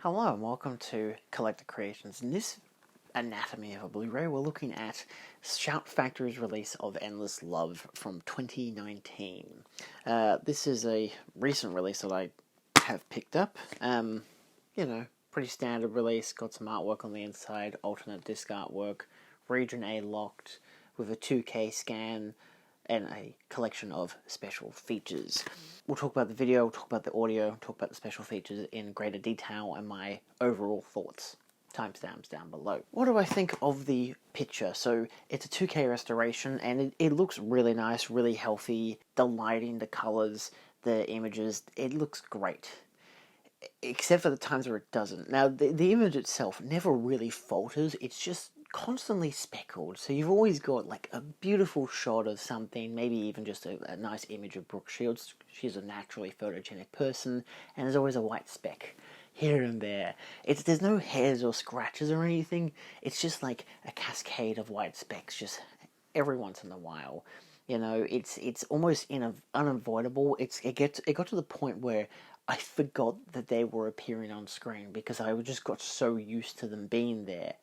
Hello and welcome to Collector Creations. In this anatomy of a Blu-ray, we're looking at Shout Factory's release of Endless Love from 2019. This is a recent release that I have picked up. Pretty standard release, got some artwork on the inside, alternate disc artwork, region A locked, with a 2K scan, and a collection of special features. We'll talk about the video, we'll talk about the audio, talk about the special features in greater detail, and my overall thoughts. Timestamps down below. What do I think of the picture? So it's a 2K restoration, and it looks really nice, really healthy. The lighting, the colors, the images, it looks great. Except for the times where it doesn't. Now, the image itself never really falters, it's just constantly speckled, so you've always got like a beautiful shot of something, maybe even just a nice image of Brooke Shields. She's a naturally photogenic person, and there's always a white speck here and there. There's no hairs or scratches or anything, it's just like a cascade of white specks just every once in a while. It's almost unavoidable. It got to the point where I forgot that they were appearing on screen because I just got so used to them being there.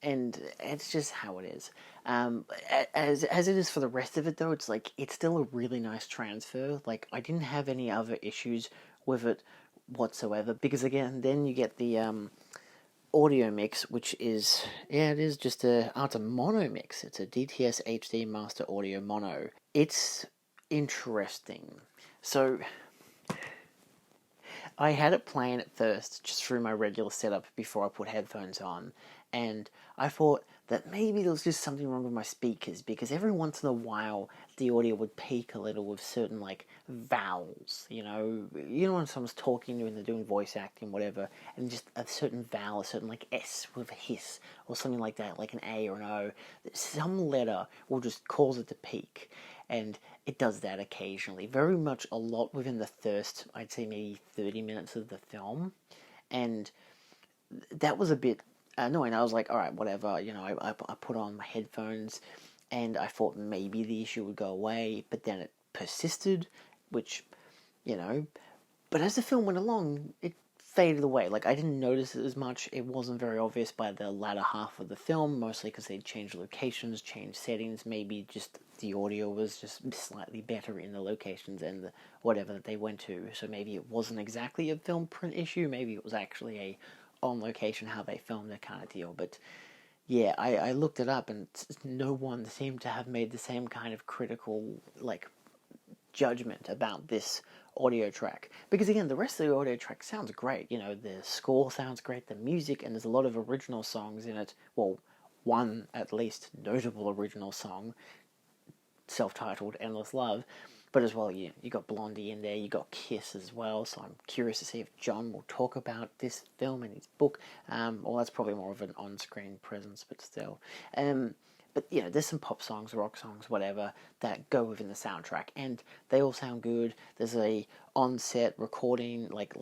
And it's just how it is. As it is for the rest of it, though, it's still a really nice transfer. Like, I didn't have any other issues with it whatsoever, because again, then you get the audio mix, which is, it is just it's a mono mix. It's a DTS HD Master Audio Mono. It's interesting. So I had it playing at first, just through my regular setup before I put headphones on, and I thought that maybe there was just something wrong with my speakers, because every once in a while the audio would peak a little with certain, like, vowels, when someone's talking and they're doing voice acting, whatever, and just a certain vowel, a certain, like, S with a hiss, or something like that, like an A or an O, some letter will just cause it to peak. And it does that occasionally, very much a lot within the first, I'd say maybe 30 minutes of the film, and that was a bit annoying. I was like, alright, whatever, I put on my headphones, and I thought maybe the issue would go away, but then it persisted, which, but as the film went along, it faded away. Like, I didn't notice it as much. It wasn't very obvious by the latter half of the film, mostly because they'd changed locations, changed settings, maybe just the audio was just slightly better in the locations and whatever that they went to, so maybe it wasn't exactly a film print issue, maybe it was actually a on location how they filmed it kind of deal. But yeah, I looked it up, and no one seemed to have made the same kind of critical, like, judgment about this audio track, because again, the rest of the audio track sounds great. The score sounds great, the music, and there's a lot of original songs in it. Well, one at least notable original song, self-titled Endless Love, but as well, you got Blondie in there, you got Kiss as well, so I'm curious to see if John will talk about this film in his book. Well, that's probably more of an on-screen presence, but still. But, there's some pop songs, rock songs, whatever, that go within the soundtrack, and they all sound good. There's a on-set recording, like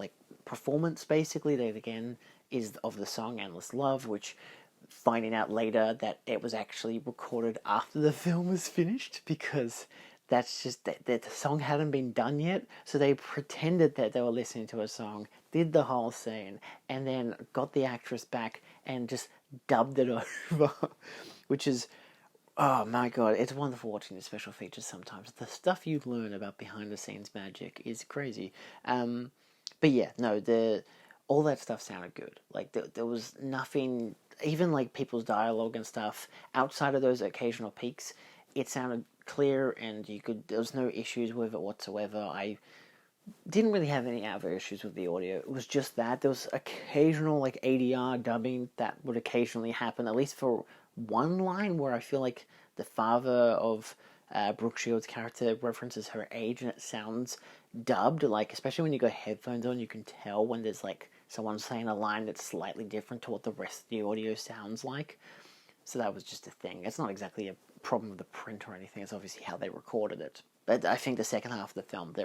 performance, basically, that, again, is of the song Endless Love, which, finding out later that it was actually recorded after the film was finished, because that's just, that the song hadn't been done yet, so they pretended that they were listening to a song, did the whole scene, and then got the actress back and just dubbed it over, which is, oh my god, it's wonderful watching the special features sometimes. The stuff you learn about behind-the-scenes magic is crazy. But yeah, no, all that stuff sounded good. Like, there was nothing, even like people's dialogue and stuff, outside of those occasional peaks, it sounded clear, and there was no issues with it whatsoever. I didn't really have any other issues with the audio. It was just that there was occasional, like, ADR dubbing that would occasionally happen, at least for one line where I feel like the father of Brooke Shields' character references her age, and it sounds dubbed, like, especially when you got headphones on, you can tell when there's, like, someone saying a line that's slightly different to what the rest of the audio sounds like. So that was just a thing. It's not exactly a problem with the print or anything, it's obviously how they recorded it. But I think the second half of the film,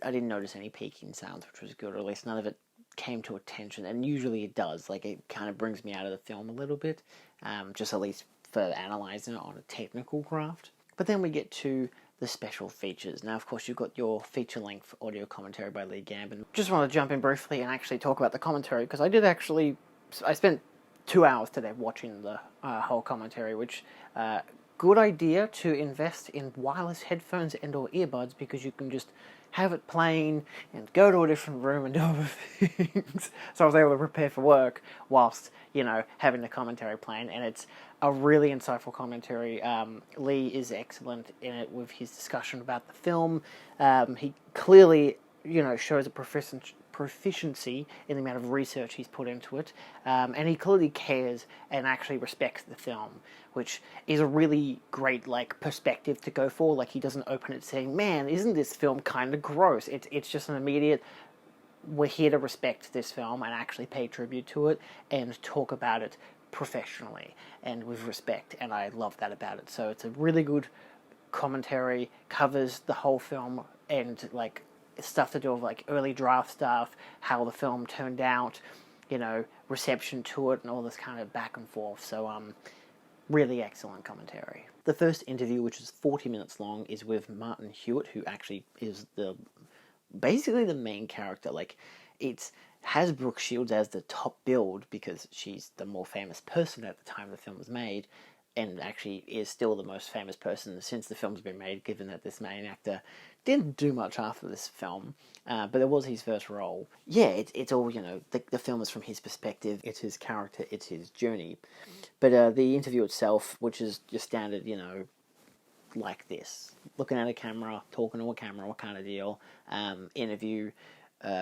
I didn't notice any peaking sounds, which was good, or at least none of it came to attention, and usually it does. Like, it kind of brings me out of the film a little bit, just at least for analysing it on a technical craft. But then we get to the special features. Now, of course, you've got your feature-length audio commentary by Lee Gambin. Just want to jump in briefly and actually talk about the commentary, because I spent 2 hours today watching the whole commentary, which, good idea to invest in wireless headphones and or earbuds, because you can just have it playing and go to a different room and do other things. So I was able to prepare for work whilst, having the commentary playing, and it's a really insightful commentary. Lee is excellent in it with his discussion about the film. He clearly, shows a proficiency in the amount of research he's put into it, and he clearly cares and actually respects the film, which is a really great perspective to go for. He doesn't open it saying, "Man, isn't this film kind of gross?" It's just an immediate, we're here to respect this film and actually pay tribute to it and talk about it professionally and with respect, and I love that about it. So it's a really good commentary, covers the whole film, and stuff to do with early draft stuff, how the film turned out, reception to it, and all this kind of back and forth. So really excellent commentary. The first interview, which is 40 minutes long, is with Martin Hewitt, who actually is basically the main character. It has Brooke Shields as the top billed because she's the more famous person at the time the film was made, and actually is still the most famous person since the film's been made, given that this main actor didn't do much after this film, but it was his first role. Yeah, it's all, the film is from his perspective, it's his character, it's his journey. But the interview itself, which is just standard, like this, looking at a camera, talking to a camera, kind of deal, interview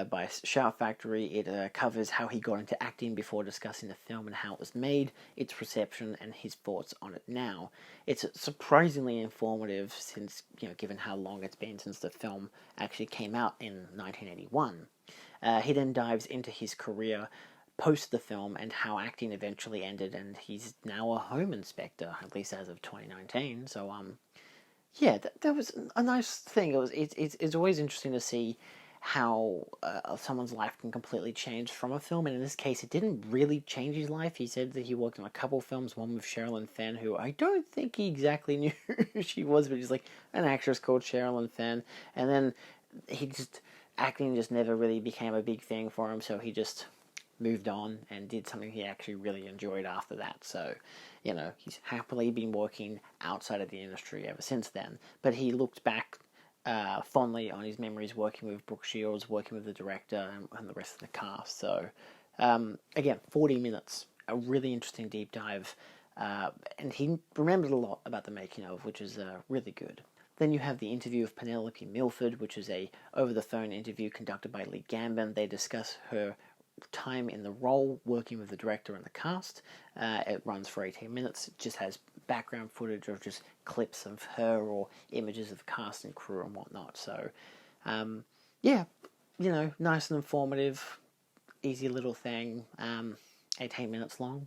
by Shout Factory. It covers how he got into acting before discussing the film and how it was made, its reception, and his thoughts on it now. It's surprisingly informative since, given how long it's been since the film actually came out in 1981. He then dives into his career post the film and how acting eventually ended, and he's now a home inspector, at least as of 2019. So, yeah, that was a nice thing. It's always interesting to see how someone's life can completely change from a film, and in this case it didn't really change his life. He said that he worked on a couple films, one with Sherilyn Fenn, who I don't think he exactly knew who she was, but she's an actress called Sherilyn Fenn, and then acting just never really became a big thing for him, so he just moved on and did something he actually really enjoyed after that. So, he's happily been working outside of the industry ever since then, but he looked back fondly on his memories working with Brooke Shields, working with the director and the rest of the cast. So, again, 40 minutes, a really interesting deep dive, and he remembered a lot about the making of, which is really good. Then you have the interview of Penelope Milford, which is a over-the-phone interview conducted by Lee Gambin. They discuss her time in the role, working with the director and the cast. It runs for 18 minutes. It just has background footage of just clips of her or images of cast and crew and whatnot. So, yeah, nice and informative, easy little thing. 18 minutes long.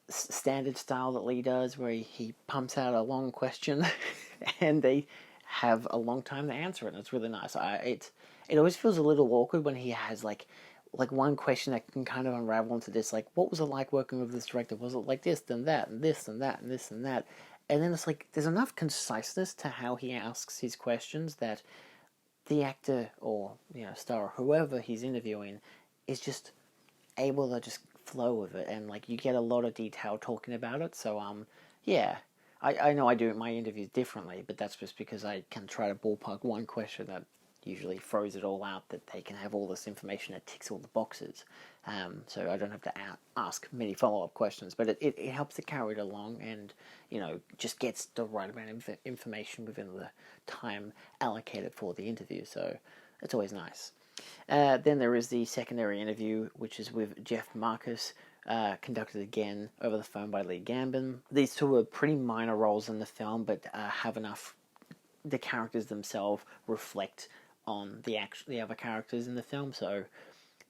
Standard style that Lee does, where he pumps out a long question and they have a long time to answer it, and it's really nice. It always feels a little awkward when he has one question that can kind of unravel into this, what was it like working with this director? Was it like this, then that, and this, and that, and this, and that? And then it's there's enough conciseness to how he asks his questions that the actor or, star or whoever he's interviewing is just able to just flow with it, and you get a lot of detail talking about it. So, yeah. I know I do my interviews differently, but that's just because I can try to ballpark one question that usually throws it all out, that they can have all this information that ticks all the boxes. So I don't have to ask many follow-up questions, but it helps to carry it along and, just gets the right amount of information within the time allocated for the interview. So it's always nice. Then there is the secondary interview, which is with Jeff Marcus, conducted again over the phone by Lee Gambin. These two are pretty minor roles in the film, but have enough. The characters themselves reflect on the other characters in the film, so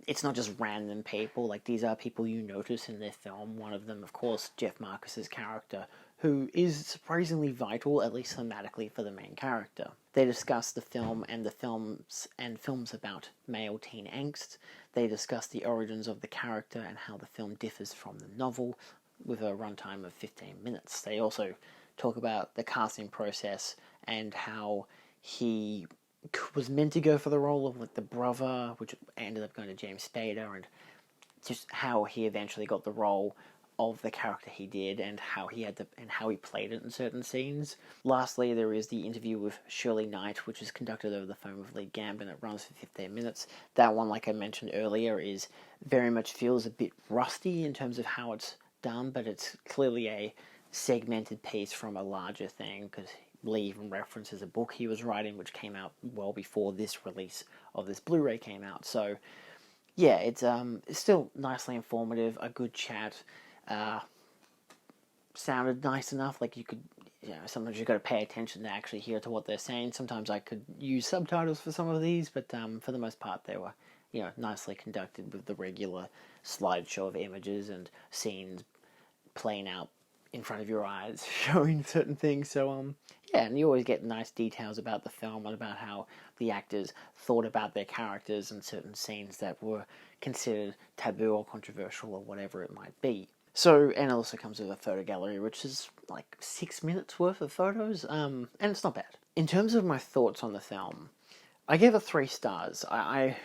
it's not just random people. These are people you notice in their film. One of them, of course, Jeff Marcus's character, who is surprisingly vital, at least thematically, for the main character. They discuss the film and films about male teen angst. They discuss the origins of the character and how the film differs from the novel, with a runtime of 15 minutes. They also talk about the casting process and how he was meant to go for the role of like the brother, which ended up going to James Spader, and just how he eventually got the role of the character he did, and how he had to, and how he played it in certain scenes. Lastly, there is the interview with Shirley Knight, which is conducted over the phone with Lee Gambin. It runs for 15 minutes. That one, like I mentioned earlier, is very much feels a bit rusty in terms of how it's done, but it's clearly a segmented piece from a larger thing, because Lee even references a book he was writing, which came out well before this release of this Blu-ray came out. So yeah, it's still nicely informative, a good chat. Sounded nice enough, like you could, sometimes you've got to pay attention to actually hear to what they're saying. Sometimes I could use subtitles for some of these, but for the most part they were, nicely conducted with the regular slideshow of images and scenes playing out in front of your eyes, showing certain things. So, yeah, and you always get nice details about the film and about how the actors thought about their characters and certain scenes that were considered taboo or controversial or whatever it might be. So, and it also comes with a photo gallery, which is like 6 minutes worth of photos, and it's not bad. In terms of my thoughts on the film, I gave it 3 stars. I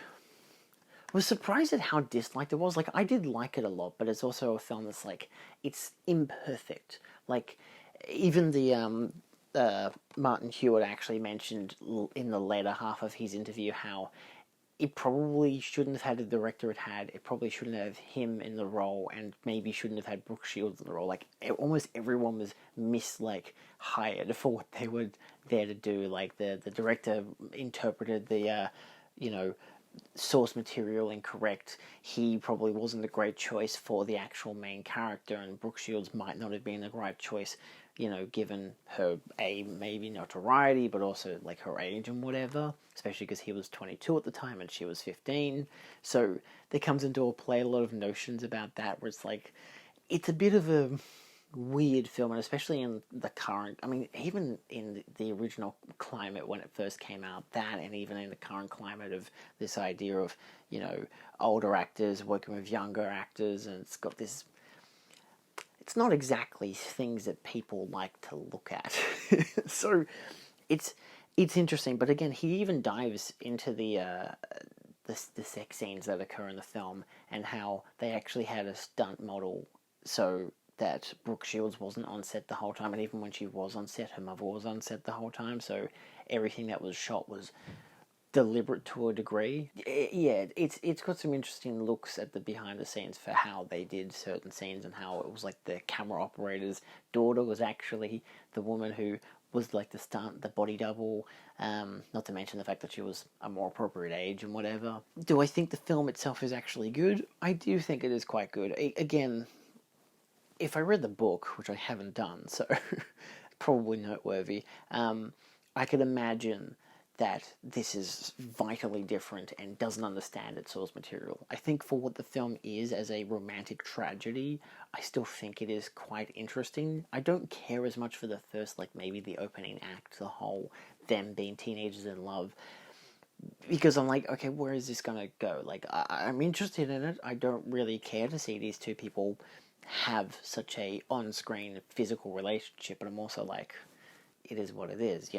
was surprised at how disliked it was. Like, I did like it a lot, but it's also a film that's like, it's imperfect. Like, even the Martin Hewitt actually mentioned in the later half of his interview how it probably shouldn't have had the director it had. It probably shouldn't have him in the role, and maybe shouldn't have had Brooke Shields in the role. Like, almost everyone was hired for what they were there to do. Like, the director interpreted the, source material incorrect. He probably wasn't a great choice for the actual main character, and Brooke Shields might not have been the right choice, given her maybe notoriety, but also like her age and whatever, especially because he was 22 at the time and she was 15. So there comes into play a lot of notions about that, where it's like, it's a bit of a weird film, and especially in the current, even in the original climate when it first came out, that, and even in the current climate of this idea of, older actors working with younger actors, and it's got this, it's not exactly things that people like to look at. So it's interesting, but again, he even dives into the sex scenes that occur in the film, and how they actually had a stunt model so that Brooke Shields wasn't on set the whole time, and even when she was on set, her mother was on set the whole time, so everything that was shot was deliberate to a degree. Yeah, it's got some interesting looks at the behind the scenes for how they did certain scenes, and how it was like the camera operator's daughter was actually the woman who was like the body double, not to mention the fact that she was a more appropriate age and whatever. Do I think the film itself is actually good? I do think it is quite good. Again, if I read the book, which I haven't done, so probably noteworthy, I could imagine that this is vitally different and doesn't understand its source material. I think for what the film is as a romantic tragedy, I still think it is quite interesting. I don't care as much for the first, maybe the opening act, the whole them being teenagers in love, because I'm like, okay, where is this gonna go? I'm interested in it. I don't really care to see these two people have such a on-screen physical relationship, but I'm also like, it is what it is,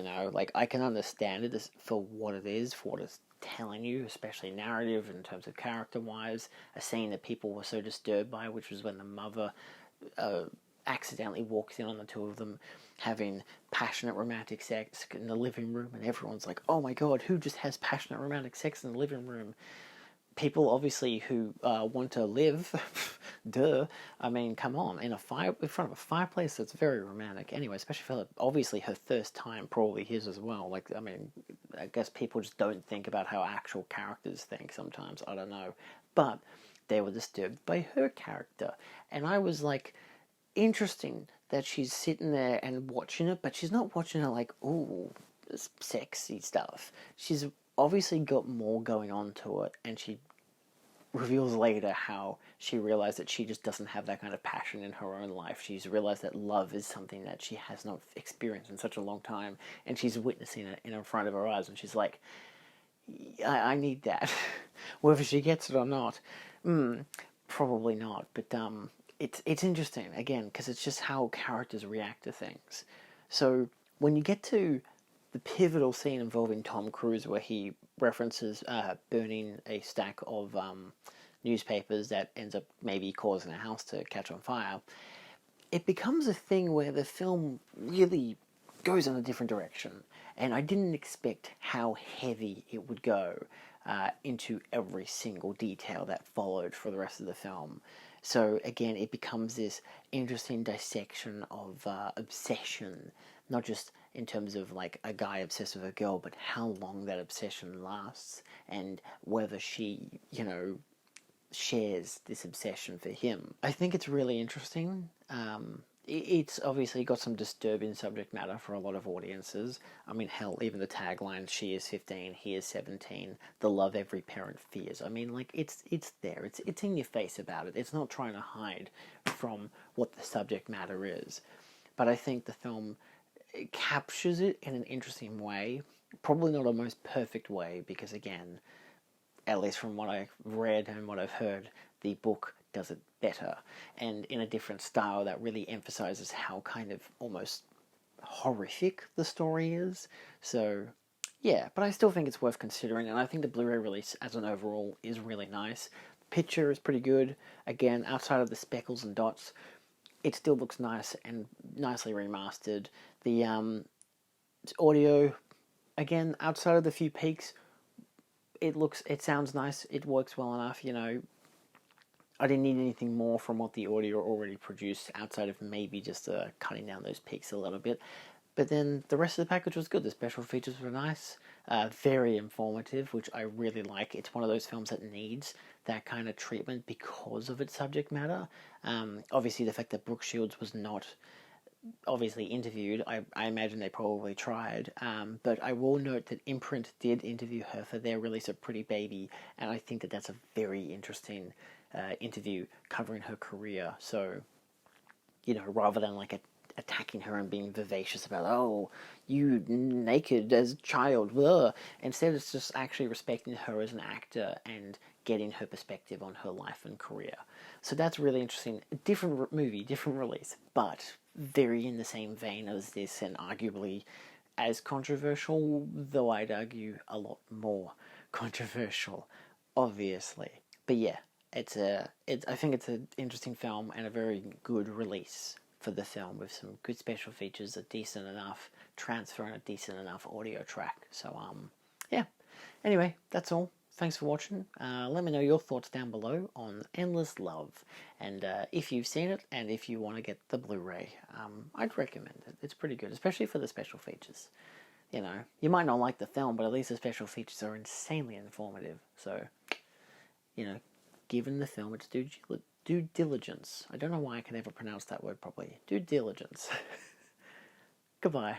I can understand it for what it is, for what it's telling you, especially narrative in terms of character-wise. A scene that people were so disturbed by, which was when the mother accidentally walks in on the two of them having passionate romantic sex in the living room, and everyone's like, oh my god, who just has passionate romantic sex in the living room? People obviously who want to live, duh. Come on, in front of a fireplace, that's very romantic. Anyway, especially for obviously her first time, probably his as well. I guess people just don't think about how actual characters think sometimes. I don't know, but they were disturbed by her character, and I was like, interesting that she's sitting there and watching it, but she's not watching it like, ooh, sexy stuff. She's obviously got more going on to it, and she reveals later how she realized that she just doesn't have that kind of passion in her own life. She's realized that love is something that she has not experienced in such a long time, and she's witnessing it in front of her eyes, and she's like, I need that. Whether she gets it or not, probably not, but it's interesting, again, because it's just how characters react to things. So when you get to the pivotal scene involving Tom Cruise where he references burning a stack of newspapers that ends up maybe causing a house to catch on fire, it becomes a thing where the film really goes in a different direction. And I didn't expect how heavy it would go into every single detail that followed for the rest of the film. So again, it becomes this interesting dissection of obsession, not just in terms of like a guy obsessed with a girl, but how long that obsession lasts and whether she, shares this obsession for him. I think it's really interesting. It's obviously got some disturbing subject matter for a lot of audiences. I mean, hell, even the tagline, she is 15, he is 17, the love every parent fears. I mean, like, it's there. It's in your face about it. It's not trying to hide from what the subject matter is. But I think the film captures it in an interesting way. Probably not a most perfect way, because again, at least from what I've read and what I've heard, the book does it better, and in a different style that really emphasizes how kind of almost horrific the story is. So, yeah, but I still think it's worth considering, and I think the Blu-ray release as an overall is really nice. The picture is pretty good. Again, outside of the speckles and dots, it still looks nice and nicely remastered. The audio, again, outside of the few peaks, it sounds nice, it works well enough, I didn't need anything more from what the audio already produced outside of maybe just cutting down those peaks a little bit. But then the rest of the package was good. The special features were nice, very informative, which I really like. It's one of those films that needs that kind of treatment because of its subject matter. Obviously, the fact that Brooke Shields was not obviously interviewed, I imagine they probably tried, but I will note that Imprint did interview her for their release of Pretty Baby, and I think that that's a very interesting interview covering her career. So, rather than like attacking her and being vivacious about, oh, you naked as a child, blah. Instead it's just actually respecting her as an actor and getting her perspective on her life and career. So that's really interesting. Different movie, different release, but very in the same vein as this, and arguably as controversial, though I'd argue a lot more controversial, obviously. But yeah, I think it's an interesting film and a very good release for the film, with some good special features, a decent enough transfer and a decent enough audio track. So yeah. Anyway, that's all. Thanks for watching. Let me know your thoughts down below on Endless Love, and if you've seen it and if you want to get the Blu-ray, I'd recommend it. It's pretty good, especially for the special features. You might not like the film, but at least the special features are insanely informative. So, given the film its due diligence. I don't know why I can never pronounce that word properly. Due diligence. Goodbye.